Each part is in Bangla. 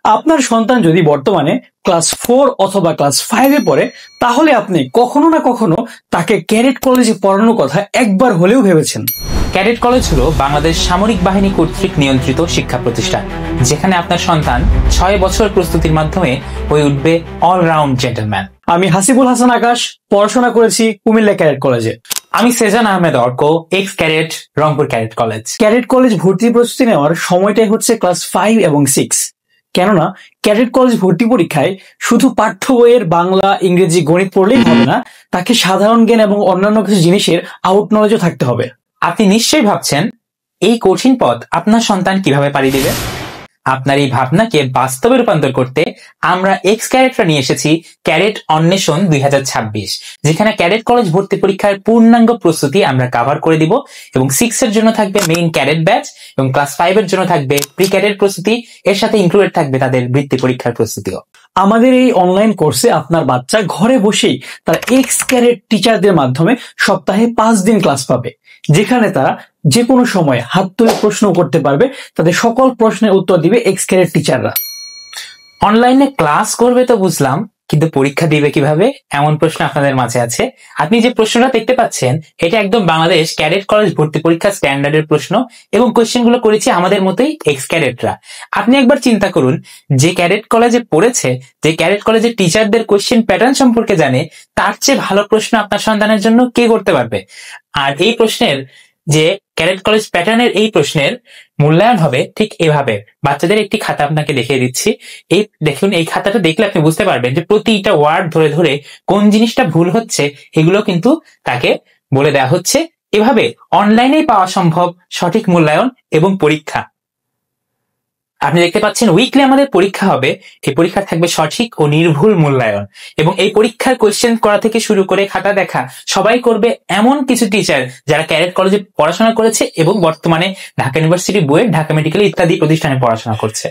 আপনার সন্তান যদি বর্তমানে ক্লাস 4 অথবা ক্লাস 5 এ পড়ে, তাহলে আপনি কখনো না কখনো তাকে ক্যাডেট কলেজে পড়ানোর কথা একবার হলেও ভেবেছেন। ক্যাডেট কলেজ হলো বাংলাদেশ সামরিক বাহিনী কর্তৃক নিয়ন্ত্রিত শিক্ষা প্রতিষ্ঠান, যেখানে আপনার সন্তান 6 বছর প্রস্তুতির মাধ্যমে হয়ে উঠবে অলরাউন্ড জেন্টলম্যান। আমি হাসিবুল হাসান আকাশ, পড়াশোনা করেছি কুমিল্লা ক্যাডেট কলেজে। আমি Sezan Ahmed Arko, ex cadet, Rangpur cadet college. Cadet college ভর্তি প্রস্তুতি নেওয়ার সময়টাই হচ্ছে ক্লাস 5 এবং 6। কেননা ক্যাডেট কলেজ ভর্তি পরীক্ষায় শুধু পাঠ্য বইয়ের বাংলা, ইংরেজি, গণিত পড়লেই হবে না, তাকে সাধারণ জ্ঞান এবং অন্যান্য কিছু জিনিসের আউট নলেজও থাকতে হবে। আপনি নিশ্চয়ই ভাবছেন এই কঠিন পথ আপনার সন্তান কিভাবে পাড়ি দিবে। আপনার এই ভাবনাকে বাস্তবে রূপান্তর করতে আমরা এক্স ক্যাডেটরা নিয়ে এসেছি ক্যাডেট অন্বেষণ 2026, যেখানে ক্যাডেট কলেজ ভর্তি পরীক্ষার পূর্ণাঙ্গ প্রস্তুতি আমরা কভার করে দিব। এবং 6 এর জন্য থাকবে মেইন ক্যাডেট ব্যাচ, এবং ক্লাস 5 এর জন্য থাকবে প্রি ক্যাডেট প্রস্তুতি, এর সাথে ইনক্লুডেড থাকবে তাদের বৃত্তি পরীক্ষার প্রস্তুতিও। আমাদের এই অনলাইন কোর্সে আপনার বাচ্চা ঘরে বসেই তার এক্স ক্যাডেট টিচারদের মাধ্যমে সপ্তাহে 5 দিন ক্লাস পাবে, যেখানে তারা যে কোনো সময় হাত তুলে প্রশ্ন করতে পারবে। তাদের সকল প্রশ্নের উত্তর দিবে এক্স ক্যাডেট টিচাররা। অনলাইনে ক্লাস করবে তো বুঝলাম, কিন্তু পরীক্ষা দিবে কিভাবে, এমন প্রশ্ন আপনাদের মাঝে আছে। আপনি যে প্রশ্নটা দেখতে পাচ্ছেন এটা একদম বাংলাদেশ ক্যাডেট কলেজ ভর্তি পরীক্ষা স্ট্যান্ডার্ডের প্রশ্ন, এবং কোয়েশ্চেন গুলো করেছি আমাদের মতোই এক্স ক্যাডেটরা। আপনি একবার চিন্তা করুন, যে ক্যাডেট কলেজে পড়েছে, যে ক্যাডেট কলেজের টিচারদের কোয়েশ্চেন প্যাটার্ন সম্পর্কে জানে, তার চেয়ে ভালো প্রশ্ন আপনার সন্তানের জন্য কে করতে পারবে। আর এই প্রশ্নের যে ক্যাডেট কলেজ প্যাটার্নের এই প্রশ্নের মূল্যায়ন হবে ঠিক এভাবে। বাচ্চাদের একটি খাতা আপনাকে দেখিয়ে দিচ্ছি। এই দেখুন, এই খাতাটা দেখলে আপনি বুঝতে পারবেন যে প্রতিটা ওয়ার্ড ধরে ধরে কোন জিনিসটা ভুল হচ্ছে এগুলো কিন্তু তাকে বলে দেওয়া হচ্ছে। এভাবে অনলাইনেই পাওয়া সম্ভব সঠিক মূল্যায়ন এবং পরীক্ষা। আপনি দেখতে পাচ্ছেন উইকলি আমাদের পরীক্ষা হবে। এই পরীক্ষা থাকবে সঠিক ও নির্ভুল মূল্যায়ন, এবং এই পরীক্ষার কোয়েশ্চেন করা থেকে শুরু করে খাতা দেখা সবাই করবে এমন কিছু টিচার যারা ক্যাডেট কলেজে পড়াশোনা করেছে এবং বর্তমানে ঢাকা ইউনিভার্সিটি, বুয়েট, ঢাকা মেডিকেল ইত্যাদি প্রতিষ্ঠানে পড়াশোনা করছে।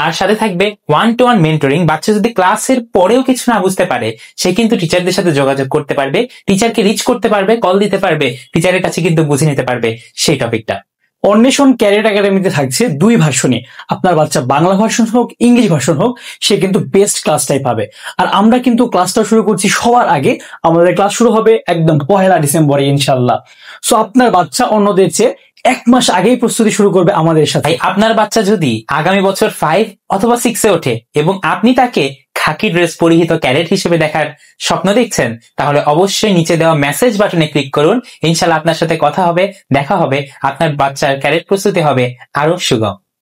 আর সাথে থাকবে 1-to-1 মেন্টরিং। বাচ্চা যদি ক্লাসের পরেও কিছু না বুঝতে পারে, সে কিন্তু টিচারদের সাথে যোগাযোগ করতে পারবে, টিচারকে রিচ করতে পারবে, কল দিতে পারবে, টিচারের কাছে কিন্তু বুঝে নিতে পারবে সেই টপিকটা। অন্বেষণ ক্যাডেট একাডেমিতে থাকছে 2 ভার্সনে। আপনার বাচ্চা বাংলা ভার্সন হোক, ইংলিশ ভার্সন হোক, সে কিন্তু বেস্ট ক্লাসটাই পাবে। আর আমরা কিন্তু ক্লাসটা শুরু করছি সবার আগে। আমাদের ক্লাস শুরু হবে একদম 1 ডিসেম্বরে ইনশাল্লাহ। সো আপনার বাচ্চা অন্যদের চেয়ে 1 মাস আগেই প্রস্তুতি শুরু করবে আমাদের সাথে। আপনার বাচ্চা যদি আগামী বছর 5 অথবা 6 এ ওঠে এবং আপনি তাকে খাকি ড্রেস পরিহিত ক্যাডেট হিসেবে দেখার স্বপ্ন দেখছেন, তাহলে অবশ্যই নিচে দেওয়া মেসেজ বাটনে ক্লিক করুন। ইনশাআল্লাহ আপনার সাথে কথা হবে, দেখা হবে, আপনার বাচ্চার ক্যাডেট প্রস্তুতি হবে আরো সুগম।